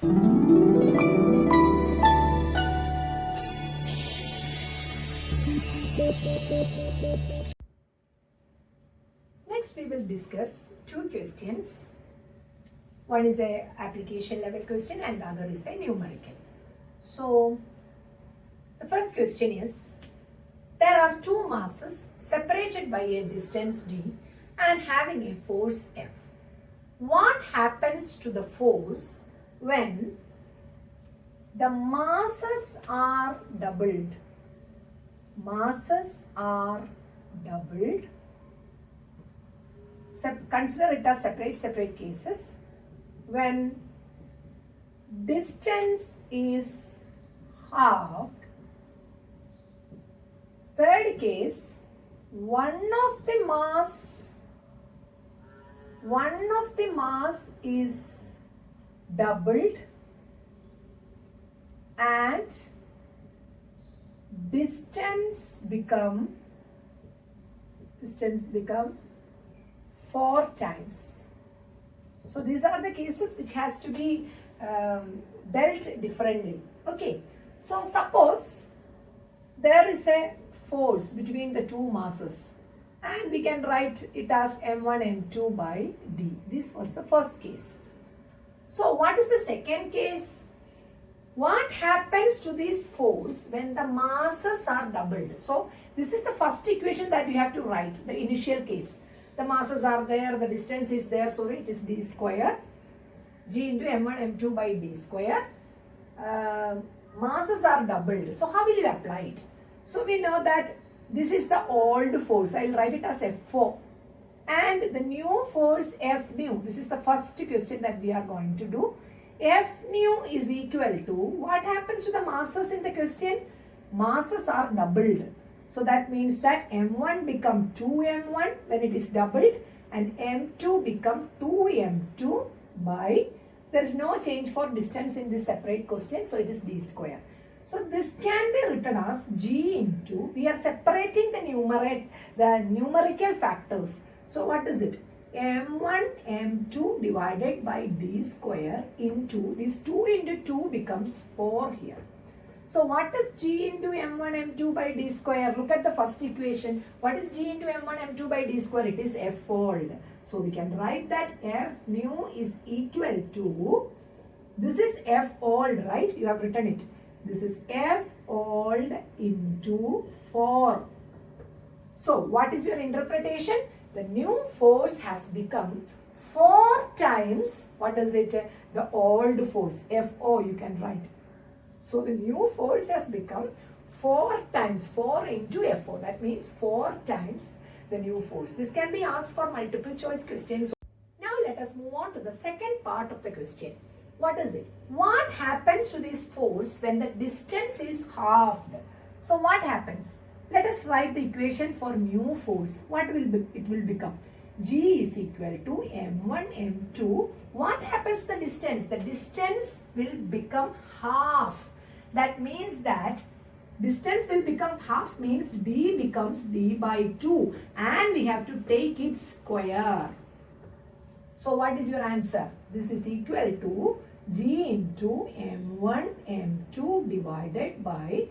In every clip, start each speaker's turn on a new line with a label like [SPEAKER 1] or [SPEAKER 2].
[SPEAKER 1] Next we will discuss two questions. One is a application level question and the other is a numerical. So the first question is, there are two masses separated by a distance d and having a force F. What happens to the force when the masses are doubled? Masses are doubled. Consider it as separate cases. When distance is halved, third case, one of the mass is doubled and distance becomes 4 times. So these are the cases which has to be dealt differently. Okay. So suppose there is a force between the two masses and we can write it as m1 m2 by d. This was the first case. So what is the second case? What happens to this force when the masses are doubled? So this is the first equation that you have to write, the initial case. The masses are there, the distance is there, so it is d square, g into m1 m2 by d square. Masses are doubled. So how will you apply it? So we know that this is the old force. I will write it as F4. And the new force F nu. This is the first question that we are going to do. F nu is equal to, what happens to the masses in the question? Masses are doubled. So that means that m1 become 2m1 when it is doubled and m2 become 2m2 by, there is no change for distance in this separate question, so it is d square. So this can be written as g into, we are separating the numerical factors. So what is it? m1 m2 divided by d square into, this 2 into 2 becomes 4 here. So what is g into m1 m2 by d square? Look at the first equation. What is g into m1 m2 by d square? It is f fold. So we can write that f nu is equal to, this is f old, right? You have written it. This is f old into 4. So what is your interpretation? The new force has become 4 times, what is it? The old force, FO you can write. So the new force has become 4 times 4 into FO. That means 4 times the new force. This can be asked for multiple choice questions. Now let us move on to the second part of the question. What is it? What happens to this force when the distance is halved? So what happens? Let us write the equation for new force. What will it will become? G is equal to m1 m2. What happens to the distance? The distance will become half. That means that distance will become half, means d becomes d by 2 and we have to take its square. So what is your answer? This is equal to g into m1 m2 divided by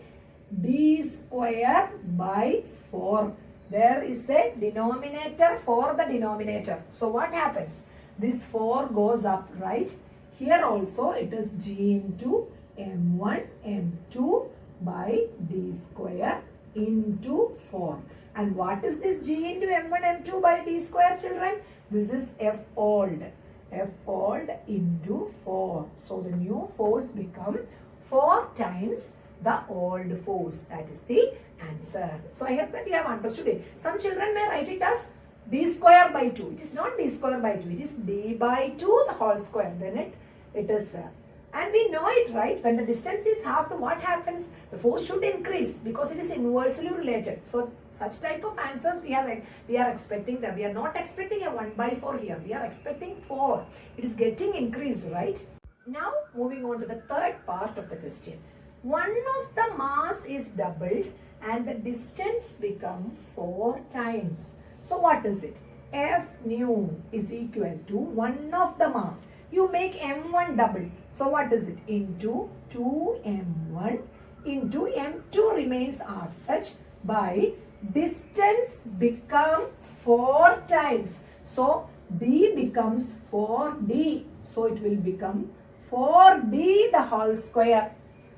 [SPEAKER 1] d square by 4. There is a denominator for the denominator. So what happens? This 4 goes up, right? Here also it is g into m1 m2 by d square into 4. And what is this g into m1 m2 by d square, children? This is f old. F old into 4. So the new force become 4 times the old force. That is the answer. So I hope that you have understood it. Some children may write it as d square by 2. It is not d square by 2. It is d by 2 the whole square. Then it is and we know it, right? When the distance is halved, what happens? The force should increase because it is inversely related. So such type of answers we are expecting them. We are not expecting a 1 by 4 here. We are expecting 4. It is getting increased, right? Now moving on to the third part of the question. One of the mass is doubled and the distance become 4 times. So what is it? F nu is equal to one of the mass. You make m1 double. So what is it? Into 2m1 into m2 remains as such by distance become 4 times. So d becomes 4d. So it will become 4d the whole square.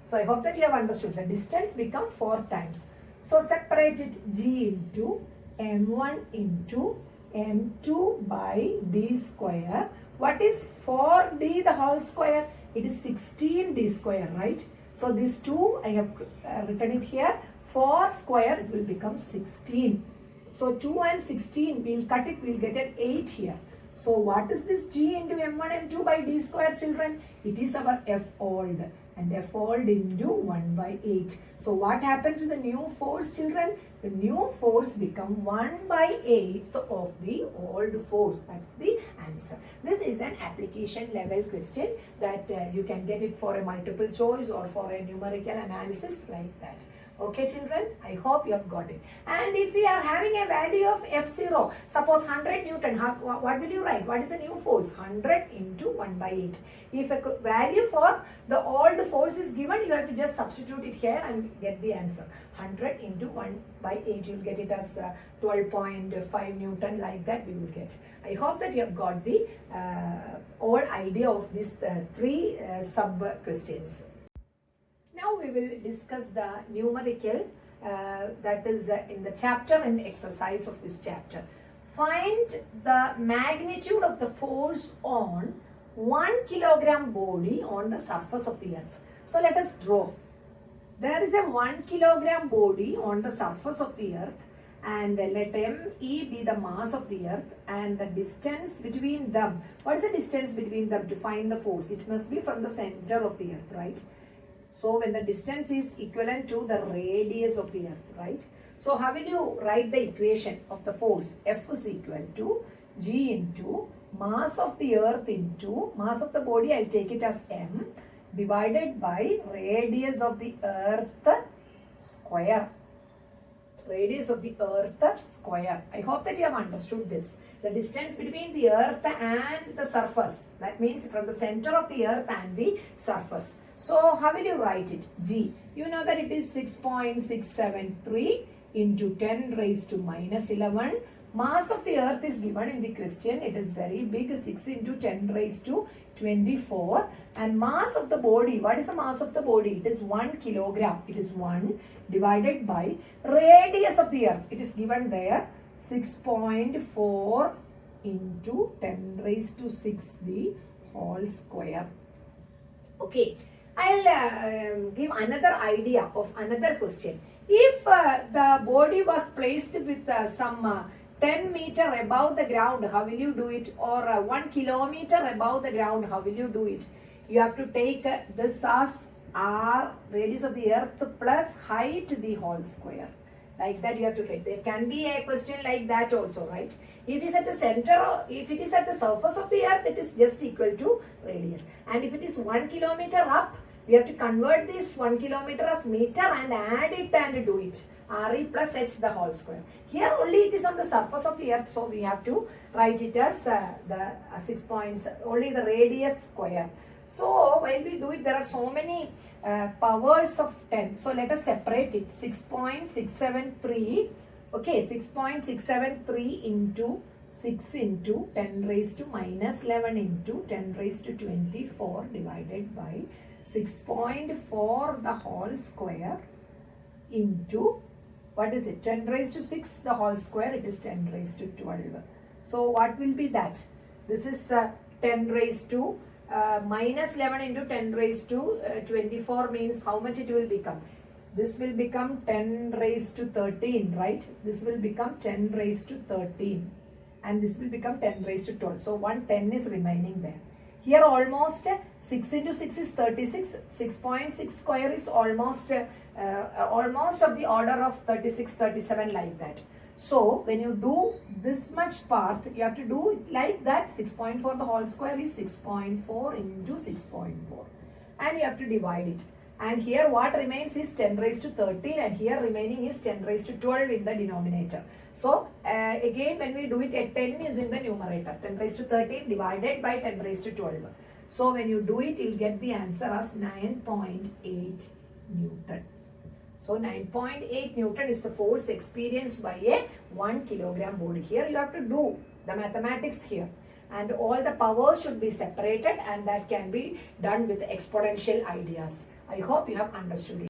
[SPEAKER 1] So I hope that you have understood. The distance become 4 times. So separate it g into m1 into m2 by d square. What is 4d the whole square? It is 16d square, right? So this 2 I have written it here. 4 square it will become 16. So 2 and 16 we'll cut it, we'll get an 8 here. So what is this g into m1 m2 by d square, children? It is our f old, and f old into 1 by 8. So what happens to the new force, children? The new force become 1 by 8 of the old force. That's the answer. This is an application level question that you can get it for a multiple choice or for a numerical analysis like that. Okay, children, I hope you have got it. And if we are having a value of F0, suppose 100 Newton, what will you write? What is the new force? 100 into 1 by 8. If a value for the old force is given, you have to just substitute it here and get the answer. 100 into 1 by 8, you will get it as 12.5 Newton, like that we will get. I hope that you have got the whole idea of these 3 sub questions. Now we will discuss the numerical that is in the chapter and exercise of this chapter. Find the magnitude of the force on 1 kilogram body on the surface of the earth. So let us draw. There is a 1 kilogram body on the surface of the earth, and let ME be the mass of the earth and the distance between them. What is the distance between them to find the force? It must be from the center of the earth, right? So when the distance is equivalent to the radius of the earth, right? So how will you write the equation of the force? F is equal to G into mass of the earth into mass of the body, I'll take it as M, divided by radius of the earth square. Radius of the earth square. I hope that you have understood this. The distance between the earth and the surface. That means from the center of the earth and the surface. So how will you write it? G. You know that it is 6.673 into 10 raised to minus 11. Mass of the earth is given in the question. It is very big, 6 into 10 raised to 24. And mass of the body, what is the mass of the body? It is 1 kilogram. It is 1 divided by radius of the earth. It is given there 6.4 into 10 raised to 6 the whole square. Okay. I'll give another idea of another question. If the body was placed with some 10 meter above the ground, how will you do it? Or 1 kilometer above the ground, how will you do it? You have to take this as R, radius of the earth, plus height the whole square. Like that you have to take. There can be a question like that also, right? If it is at the center, if it is at the surface of the earth, it is just equal to radius. And if it is 1 kilometer up, we have to convert this 1 kilometer as meter and add it and do it. RE plus H the whole square. Here only it is on the surface of the earth, so we have to write it as the 6 points, only the radius square. So while we do it, there are so many powers of 10. So let us separate it. 6.673. Okay, 6.673 into 6 into 10 raised to minus 11 into 10 raised to 24 divided by 6.4 the whole square into, what is it? 10 raised to 6 the whole square, it is 10 raised to 12. So what will be that? This is 10 raised to minus 11 into 10 raised to 24 means how much it will become? This will become 10 raised to 13, right? This will become 10 raised to 13. And this will become 10 raised to 12. So 1 10 is remaining there. Here almost 6 into 6 is 36. 6.6 square is almost of the order of 36, 37 like that. So when you do this much part, you have to do it like that. 6.4 the whole square is 6.4 into 6.4. And you have to divide it. And here what remains is 10 raised to 13 and here remaining is 10 raised to 12 in the denominator. So again when we do it, a 10 is in the numerator. 10 raised to 13 divided by 10 raised to 12. So when you do it, you'll get the answer as 9.8 Newton. So 9.8 Newton is the force experienced by a 1 kilogram body. Here you have to do the mathematics here. And all the powers should be separated, and that can be done with exponential ideas. I hope you have understood it.